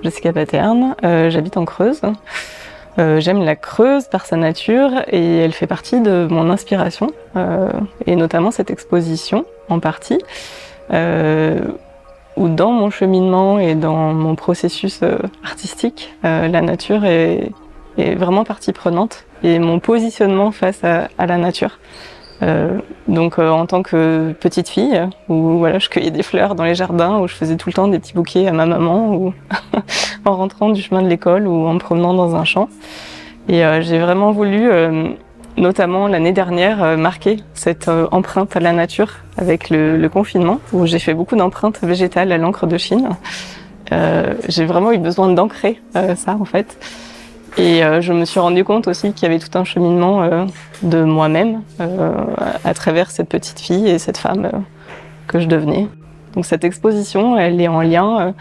Jessica Paterne, j'habite en Creuse. J'aime la Creuse par sa nature et elle fait partie de mon inspiration, et notamment cette exposition en partie, où dans mon cheminement et dans mon processus artistique, la nature est vraiment partie prenante et mon positionnement face à la nature. Donc en tant que petite fille, où voilà, je cueillais des fleurs dans les jardins, où je faisais tout le temps des petits bouquets à ma maman, ou en rentrant du chemin de l'école ou en me promenant dans un champ. Et j'ai vraiment voulu, notamment l'année dernière, marquer cette empreinte à la nature avec le confinement, où j'ai fait beaucoup d'empreintes végétales à l'encre de Chine. J'ai vraiment eu besoin d'ancrer ça en fait. Et je me suis rendu compte aussi qu'il y avait tout un cheminement de moi-même à travers cette petite fille et cette femme que je devenais. Donc cette exposition, elle est en lien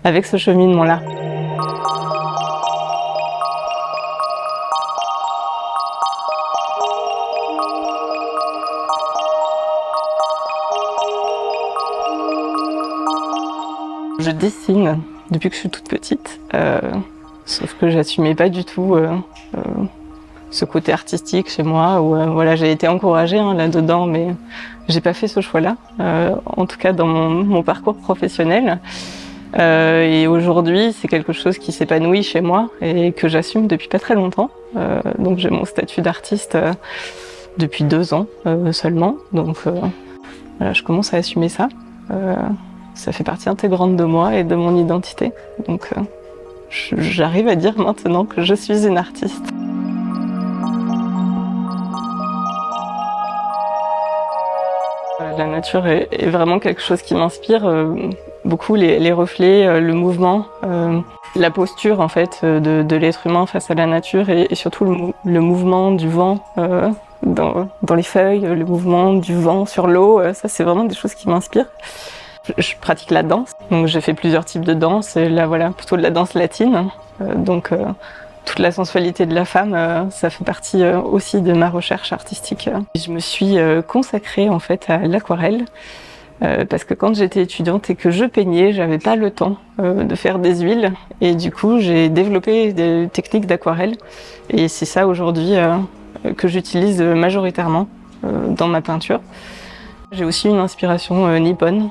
avec ce cheminement-là. Je dessine depuis que je suis toute petite. Sauf que j'assumais pas du tout ce côté artistique chez moi, où voilà, j'ai été encouragée là-dedans, mais j'ai pas fait ce choix-là, en tout cas dans mon parcours professionnel. Et aujourd'hui, c'est quelque chose qui s'épanouit chez moi et que j'assume depuis pas très longtemps. Donc j'ai mon statut d'artiste depuis 2 ans seulement, donc voilà, je commence à assumer ça. Ça fait partie intégrante de moi et de mon identité. Donc j'arrive à dire maintenant que je suis une artiste. La nature est vraiment quelque chose qui m'inspire beaucoup, les reflets, le mouvement, la posture en fait de l'être humain face à la nature et surtout le mouvement du vent dans les feuilles, le mouvement du vent sur l'eau, ça c'est vraiment des choses qui m'inspirent. Je pratique la danse, donc j'ai fait plusieurs types de danse, et là voilà, plutôt de la danse latine, donc toute la sensualité de la femme, ça fait partie aussi de ma recherche artistique. Je me suis consacrée en fait à l'aquarelle, parce que quand j'étais étudiante et que je peignais, j'avais pas le temps de faire des huiles, et du coup j'ai développé des techniques d'aquarelle, et c'est ça aujourd'hui que j'utilise majoritairement dans ma peinture. J'ai aussi une inspiration nippone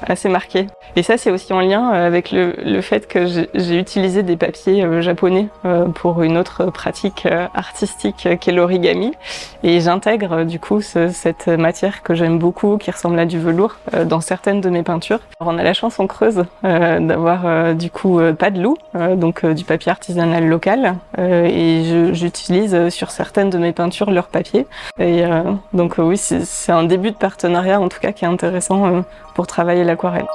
assez marquée. Et ça, c'est aussi en lien avec le fait que j'ai utilisé des papiers japonais pour une autre pratique artistique qu'est l'origami. Et j'intègre du coup cette matière que j'aime beaucoup, qui ressemble à du velours, dans certaines de mes peintures. Alors, on a la chance en Creuse d'avoir du coup pas de loup, donc du papier artisanal local. Et j'utilise sur certaines de mes peintures leur papier. Et donc oui, c'est un début de partenariat en tout cas qui est intéressant pour travailler l'aquarelle.